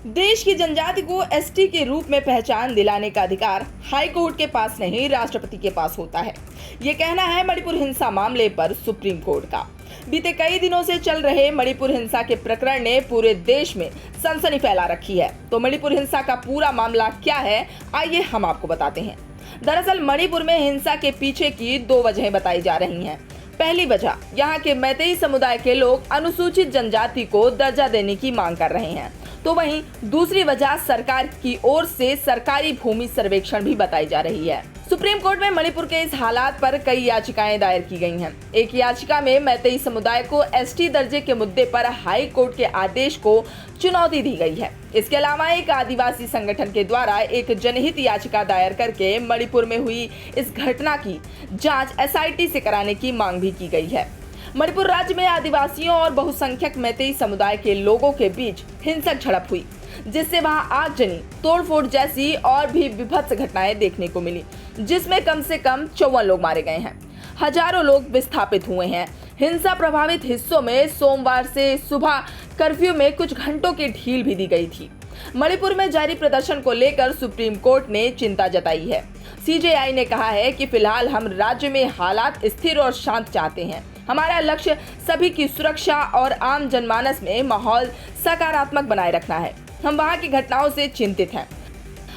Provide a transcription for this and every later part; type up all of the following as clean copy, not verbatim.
देश की जनजाति को एसटी के रूप में पहचान दिलाने का अधिकार हाई कोर्ट के पास नहीं, राष्ट्रपति के पास होता है। ये कहना है मणिपुर हिंसा मामले पर सुप्रीम कोर्ट का। बीते कई दिनों से चल रहे मणिपुर हिंसा के प्रकरण ने पूरे देश में सनसनी फैला रखी है। तो मणिपुर हिंसा का पूरा मामला क्या है, आइए हम आपको बताते हैं। दरअसल मणिपुर में हिंसा के पीछे की दो वजहें बताई जा रही हैं। पहली वजह, यहाँ के मैतेई समुदाय के लोग अनुसूचित जनजाति को दर्जा देने की मांग कर रहे हैं। तो वहीं दूसरी वजह सरकार की ओर से सरकारी भूमि सर्वेक्षण भी बताई जा रही है। सुप्रीम कोर्ट में मणिपुर के इस हालात पर कई याचिकाएं दायर की गई हैं। एक याचिका में मैतेई समुदाय को एसटी दर्जे के मुद्दे पर हाई कोर्ट के आदेश को चुनौती दी गई है। इसके अलावा एक आदिवासी संगठन के द्वारा एक जनहित याचिका दायर करके मणिपुर में हुई इस घटना की जांच एसआईटी से कराने की मांग भी की गई है। मणिपुर राज्य में आदिवासियों और बहुसंख्यक मैतेई समुदाय के लोगों के बीच हिंसक झड़प हुई, जिससे वहां आगजनी, तोड़फोड़ जैसी और भी विभत्स घटनाएं देखने को मिली, जिसमें कम से कम 54 लोग मारे गए हैं। हजारों लोग विस्थापित हुए हैं। हिंसा प्रभावित हिस्सों में सोमवार से सुबह कर्फ्यू में कुछ घंटों की ढील भी दी गई थी। मणिपुर में जारी प्रदर्शन को लेकर सुप्रीम कोर्ट ने चिंता जताई है। सीजेआई ने कहा है कि फिलहाल हम राज्य में हालात स्थिर और शांत चाहते हैं। हमारा लक्ष्य सभी की सुरक्षा और आम जनमानस में माहौल सकारात्मक बनाए रखना है। हम वहां की घटनाओं से चिंतित हैं।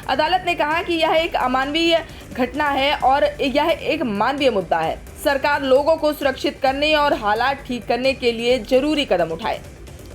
अदालत ने कहा कि यह एक अमानवीय घटना है और यह एक मानवीय मुद्दा है। सरकार लोगों को सुरक्षित करने और हालात ठीक करने के लिए जरूरी कदम उठाए।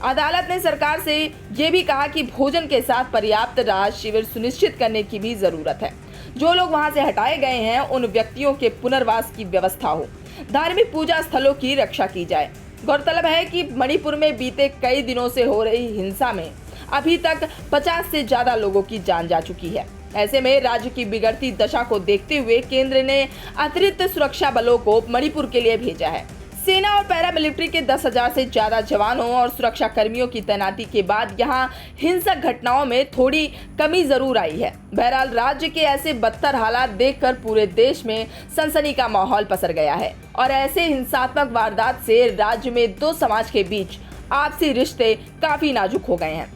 अदालत ने सरकार से ये भी कहा कि भोजन के साथ पर्याप्त राहत शिविर सुनिश्चित करने की भी जरूरत है। जो लोग वहां से हटाए गए हैं उन व्यक्तियों के पुनर्वास की व्यवस्था हो। धार्मिक पूजा स्थलों की रक्षा की जाए। गौरतलब है कि मणिपुर में बीते कई दिनों से हो रही हिंसा में अभी तक 50 से ज्यादा लोगों की जान जा चुकी है। ऐसे में राज्य की बिगड़ती दशा को देखते हुए केंद्र ने अतिरिक्त सुरक्षा बलों को मणिपुर के लिए भेजा है। सेना और पैरामिलिट्री के 10,000 से ज्यादा जवानों और सुरक्षा कर्मियों की तैनाती के बाद यहां हिंसक घटनाओं में थोड़ी कमी जरूर आई है। बहरहाल राज्य के ऐसे बदतर हालात देखकर पूरे देश में सनसनी का माहौल पसर गया है और ऐसे हिंसात्मक वारदात से राज्य में दो समाज के बीच आपसी रिश्ते काफी नाजुक हो गए हैं।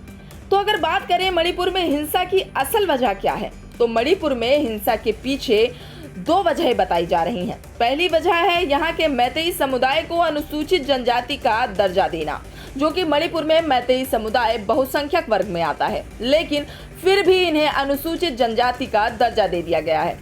तो अगर बात करें मणिपुर में हिंसा की असल वजह क्या है, तो मणिपुर में हिंसा के पीछे दो वजहें बताई जा रही हैं। पहली वजह है यहाँ के मैतेई समुदाय को अनुसूचित जनजाति का दर्जा देना, जो कि मणिपुर में मैतेई समुदाय बहुसंख्यक वर्ग में आता है, लेकिन फिर भी इन्हें अनुसूचित जनजाति का दर्जा दे दिया गया है,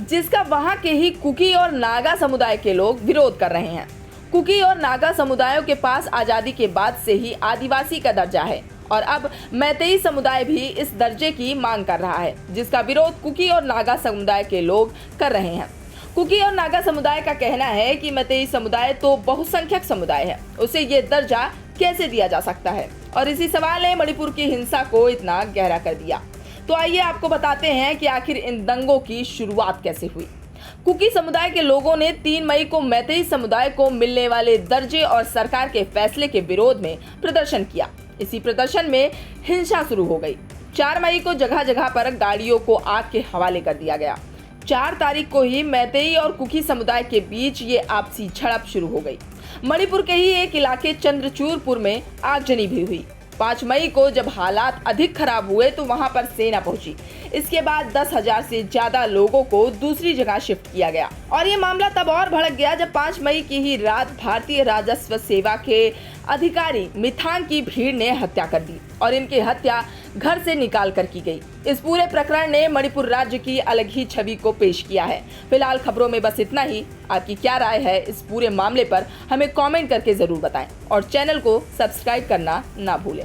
जिसका वहाँ के ही कुकी और नागा समुदाय के लोग विरोध कर रहे हैं। कुकी और नागा समुदायों के पास आजादी के बाद से ही आदिवासी का दर्जा है और अब मैतेई समुदाय भी इस दर्जे की मांग कर रहा है, जिसका विरोध कुकी और नागा समुदाय के लोग कर रहे हैं। कुकी और नागा समुदाय का कहना है कि मैतेई समुदाय तो बहुसंख्यक समुदाय है, उसे ये दर्जा कैसे दिया जा सकता है, और इसी सवाल ने मणिपुर की हिंसा को इतना गहरा कर दिया। तो आइए आपको बताते हैं कि आखिर इन दंगों की शुरुआत कैसे हुई। कुकी समुदाय के लोगों ने 3 मई को मैतेई समुदाय को मिलने वाले दर्जे और सरकार के फैसले के विरोध में प्रदर्शन किया। इसी प्रदर्शन में हिंसा शुरू हो गई। 4 मई को जगह जगह पर गाड़ियों को आग के हवाले कर दिया गया। 4 तारीख को ही मैतेई और कुकी समुदाय के बीच ये आपसी झड़प शुरू हो गई। मणिपुर के ही एक इलाके चंद्रचूरपुर में आगजनी भी हुई। 5 मई को जब हालात अधिक खराब हुए तो वहां पर सेना पहुंची। इसके बाद 10,000 से ज्यादा लोगों को दूसरी जगह शिफ्ट किया गया और ये मामला तब और भड़क गया जब 5 मई की ही रात भारतीय राजस्व सेवा के अधिकारी मिथांग की भीड़ ने हत्या कर दी और इनकी हत्या घर से निकाल कर की गई। इस पूरे प्रकरण ने मणिपुर राज्य की अलग ही छवि को पेश किया है। फिलहाल खबरों में बस इतना ही। आपकी क्या राय है इस पूरे मामले पर, हमें कमेंट करके जरूर बताएं और चैनल को सब्सक्राइब करना ना भूलें।